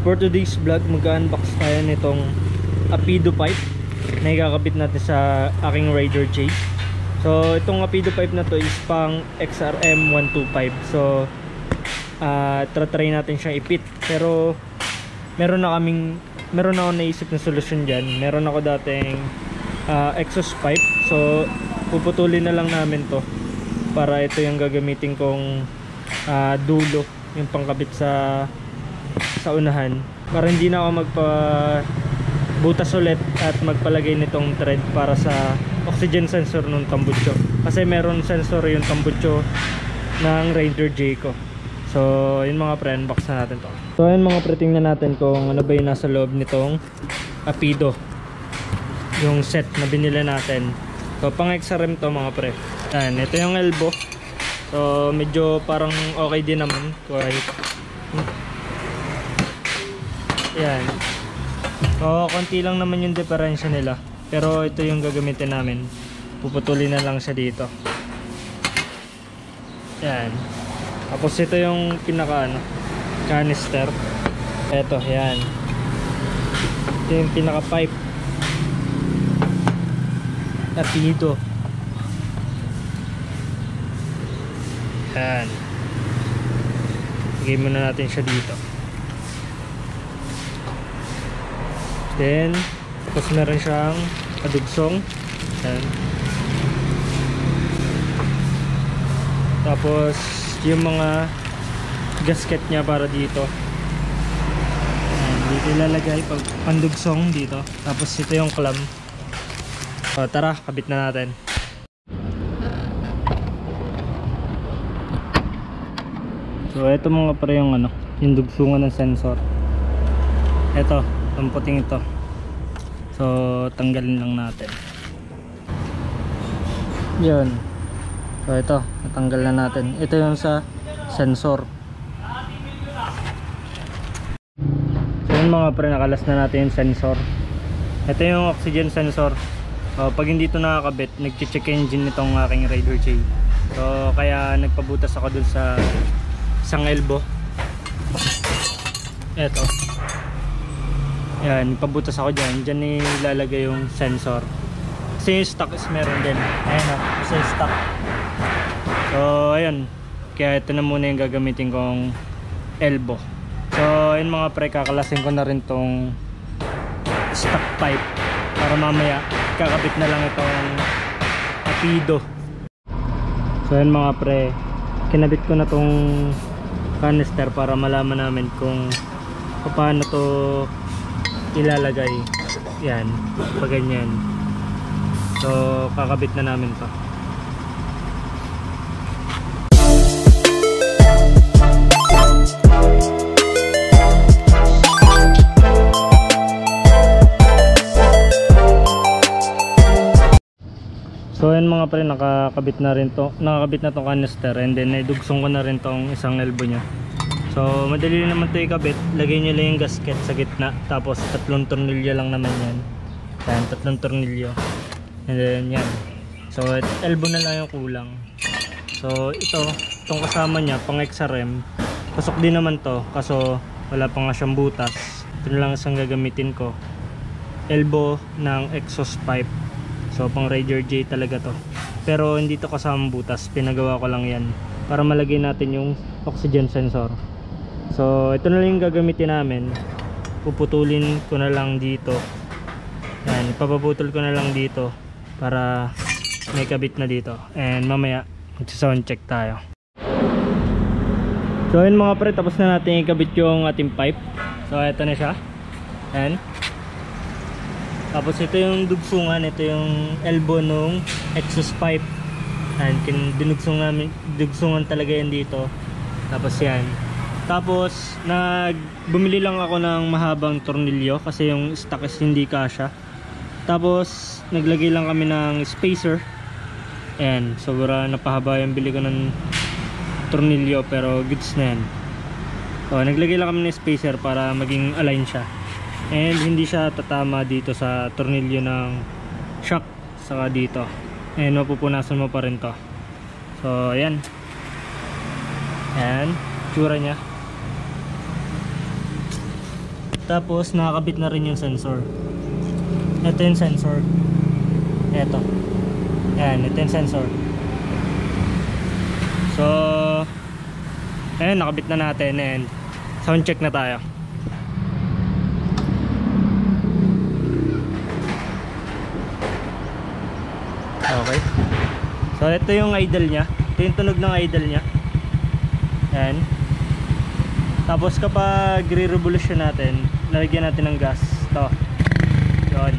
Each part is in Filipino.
For today's vlog, mag-unbox tayo nitong Apido pipe na ikakabit natin sa aking Raider J. So itong Apido pipe na to is pang XRM 125. So try natin siyang ipit. Pero meron ako naisip na solusyon dyan. Meron ako dating exhaust pipe. So puputulin na lang namin to para ito yung gagamitin kong dulo, yung pangkabit sa unahan, para hindi na ako magpabutas ulit at magpalagay nitong thread para sa oxygen sensor ng tambucho, kasi meron sensor yung tambucho ng Raider J ko. So yun mga pre, unbox na natin to. So yun mga pre, tingnan natin kung ano ba yung nasa loob nitong Apido, yung set na binili natin. So pang XRM to mga pre. Yan, ito yung elbow. So medyo parang okay din naman, kahit yan. So konti lang naman yung diferensya nila, pero ito yung gagamitin namin. Puputulin na lang siya dito. Yan. Tapos ito yung pinaka canister. Ito, yan. Ito yung pinaka pipe Apido. Yan. Lagay muna natin siya dito. Then tapos meron siyang kadugsong. Yan. Tapos yung mga gasket niya para dito. Yan. Dito ilalagay pag pandugsong dito. Tapos ito yung clamp. So tara, kabit na natin. So ito mga pre yung yung dugsungan ng sensor. Ito, ang puting ito. So tanggalin lang natin. Yun. So ito, natanggal na natin. Ito yung sa sensor. So yun mga pre, nakalas na natin yung sensor. Ito yung oxygen sensor. Pag hindi ito nakakabit, nag-check engine nitong aking Raider J. So kaya nagpabutas ako dun sa isang elbow. Eto. Yan, pabutas ako dyan. Dyan nilalagay yung sensor. Kasi yung stock is meron din. Ayan o, kasi stock. So ayun, kaya ito na muna yung gagamitin kong elbow. So ayun mga pre, kakalasin ko na rin tong stock pipe para mamaya kakabit na lang itong Apido. So ayun mga pre, kinabit ko na tong canister para malaman namin kung paano to ilalagay. Yan, pag ganyan. So kakabit na namin to. So yan mga pre, nakakabit na tong canister, and then idugsong ko na rin tong isang elbow nya. So madali naman to ikabit. Lagay nyo lang yung gasket sa gitna, tapos 3 tornilyo lang naman yan. Yan, 3 tornilyo, and then yan. So elbow na lang yung kulang. So itong kasama nya pang XRM, pasok din naman to, kaso wala pa nga siyang butas. Ito na lang isang gagamitin ko, elbow ng exhaust pipe. So pang Raider J talaga to, pero hindi to kasama butas, pinagawa ko lang yan para malagay natin yung oxygen sensor. So ito na lang yung gagamitin namin. Puputulin ko na lang dito. Yan, ipapaputol ko na lang dito para may kabit na dito, and mamaya magsa-sound check tayo. So yun mga pre, tapos na natin ikabit yung ating pipe. So ito na siya. Yan. Tapos ito yung dugsungan, ito yung elbow nung exhaust pipe. And dugsungan talaga yan dito. Tapos yan. Tapos bumili lang ako ng mahabang tornilyo kasi yung stock is hindi kasya. Tapos naglagay lang kami ng spacer. Ayan, sobra napahaba yung bili ko ng tornilyo, pero goods na yan. So naglagay lang kami ng spacer para maging align siya, and hindi siya tatama dito sa tornilyo ng shock saka dito, and mapupunasan mo pa rin to. So ayan, tsura nya. Tapos nakakabit na rin yung sensor. Ito yung sensor. Ito. Yan, ito yung sensor. So, ayun, nakabit na natin and sound check na tayo. Okay. So, ito yung idle nya. Ito yung tunog ng idle nya. Yan. Tapos kapag re-revolution natin, lalagyan natin ng gas. Ito. Yun.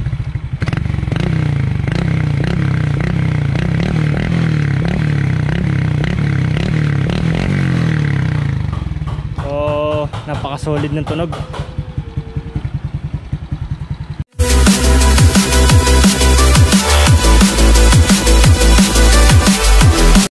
So, napaka-solid ng tunog.